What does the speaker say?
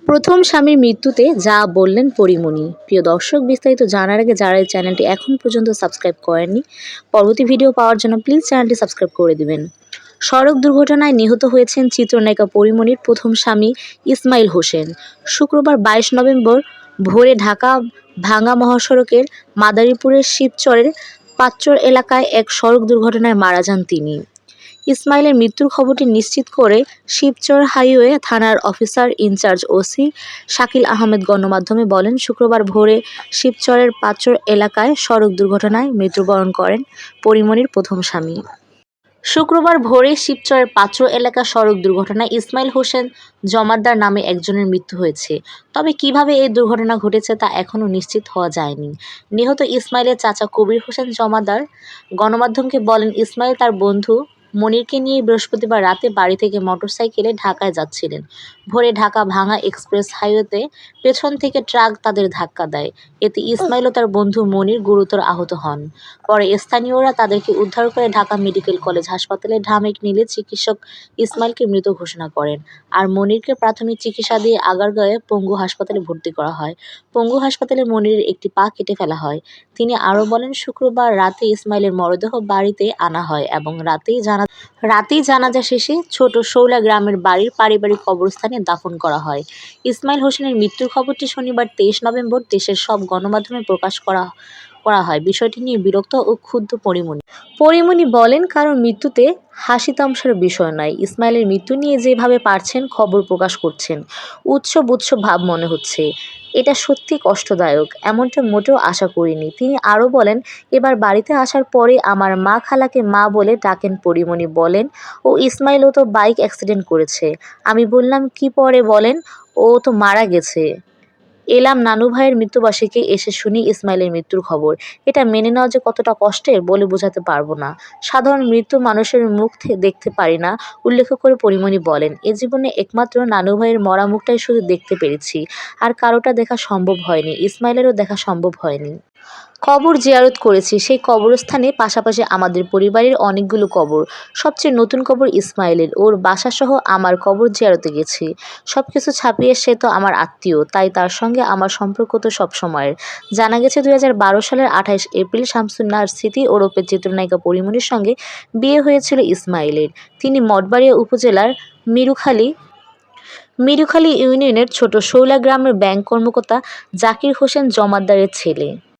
প্রথম স্বামীর মৃত্যুতে যা বললেন পরীমণি। প্রিয় দর্শক, বিস্তারিত জানার আগে যারা এই চ্যানেলটি এখন পর্যন্ত সাবস্ক্রাইব করেননি, পরবর্তী ভিডিও পাওয়ার জন্য প্লিজ চ্যানেলটি সাবস্ক্রাইব করে দিবেন। সড়ক দুর্ঘটনায় নিহত হয়েছেন চিত্রনায়িকা পরীমণির প্রথম স্বামী ইসমাইল হোসেন। শুক্রবার 22 নভেম্বর ভোরে ঢাকা ভাঙ্গা মহাসড়কের মাদারীপুরের শিবচরের পাঁচচর এলাকায় এক সড়ক দুর্ঘটনায় মারা যান তিনি। ইসমাইলের মৃত্যুর খবরটি নিশ্চিত করে শিবচর হাইওয়ে থানার officer in charge OC Shakil Ahmed গণমাধ্যমে বলেন, শুক্রবার ভোরে শিবচরের পাঁচচর এলাকায় সড়ক দুর্ঘটনায় মৃত্যুবরণ করেন পরীমণির প্রথম স্বামী। শুক্রবার ভোরে শিবচরের পাঁচচর এলাকা সড়ক দুর্ঘটনায় ইসমাইল হোসেন জমাদ্দার নামে একজনের মৃত্যু হয়েছে। তবে কিভাবে এই দুর্ঘটনা ঘটেছে তা এখনও নিশ্চিত হওয়া যায়নি। নিহত ইসমাইলের চাচা কবির হোসেন জমাদ্দার গণমাধ্যমকে বলেন, ইসমাইল তার বন্ধু মনিরকে নিয়ে বৃহস্পতিবার রাতে বাড়ি থেকে মোটরসাইকেলে ঢাকায় যাচ্ছিলেন। ভোরে ঢাকা ভাঙ্গা এক্সপ্রেস হাইওয়েতে পেছন থেকে ট্রাক তাদের ধাক্কা দেয়। এতে ইসমাইল ও তার বন্ধু মনির গুরুতর আহত হন। পরে স্থানীয়রা তাদেরকে উদ্ধার করে ঢাকা মেডিকেল কলেজ হাসপাতালে ঢামেক নিলে চিকিৎসক ইসমাইলকে মৃত ঘোষণা করেন। আর মনিরকে প্রাথমিক চিকিৎসা দিয়ে আগারগাঁওয়ে পঙ্গু হাসপাতালে ভর্তি করা হয়। পঙ্গু হাসপাতালে মনিরের একটি পা কেটে ফেলা হয়। তিনি আরও বলেন, শুক্রবার রাতে ইসমাইলের মরদেহ বাড়িতে আনা হয় এবং রাতেই জানাজা শেষে ছোট শৌলা গ্রামের বাড়ির পারিবারিক কবরস্থানে দাফন করা হয়। ইসমাইল হোসেনের মৃত্যুর খবরটি শনিবার 23 নভেম্বর দেশের সব গণমাধ্যমে প্রকাশ করা হয়। বিষয়টি নিয়ে বিরক্ত ও ক্ষুব্ধ পরীমণি বলেন, কারণ মৃত্যুতে হাসি তামাশার বিষয় নয়। ইসমাইলের মৃত্যু নিয়ে যেভাবে পারছেন খবর প্রকাশ করছেন, উৎসব ভাব মনে হচ্ছে। এটা সত্যি কষ্টদায়ক। এমনটা মোটেও আশা করিনি। তিনি আরও বলেন, এবার বাড়িতে আসার পরে আমার মা খালাকে মা বলে ডাকেন। পরীমণি বলেন, ও ইসমাইলও তো বাইক অ্যাক্সিডেন্ট করেছে। আমি বললাম, কি? পরে বলেন, ও তো মারা গেছে। এলাম নানু ভাইয়ের মৃত্যুবার্ষিকী, এসে শুনি ইসমাইলের মৃত্যুর খবর। এটা মেনে নেওয়া যে কতটা কষ্টের বলে বোঝাতে পারবো না। সাধারণ মৃত্যু মানুষের মুখ দেখতে পারি না, উল্লেখ করে পরীমণি বলেন, এ জীবনে একমাত্র নানু ভাইয়ের মরা মুখটাই শুধু দেখতে পেরেছি। আর কারোটা দেখা সম্ভব হয়নি। ইসমাইলেরও দেখা সম্ভব হয়নি। কবর জিয়ারত করেছি। সেই কবরস্থানে পাশাপাশি আমাদের পরিবারের অনেকগুলো কবর। সবচেয়ে নতুন কবর ইসমাইলের। ওর বাসাসহ আমার কবর জিয়ারতে গেছি। সবকিছু ছাপিয়ে সে তো আমার আত্মীয়, তাই তার সঙ্গে আমার সম্পর্ক তো সবসময়ের। জানা গেছে 2012 সালের 28 এপ্রিল শামসুন্নাহার স্মৃতি ওরফে চিত্রনায়িকা পরীমণির সঙ্গে বিয়ে হয়েছিল ইসমাইলের। তিনি মঠবাড়িয়া উপজেলার মিরুখালী ইউনিয়নের ছোট শৌলা গ্রামের ব্যাংক কর্মকর্তা জাকির হোসেন জমাদ্দারের ছেলে।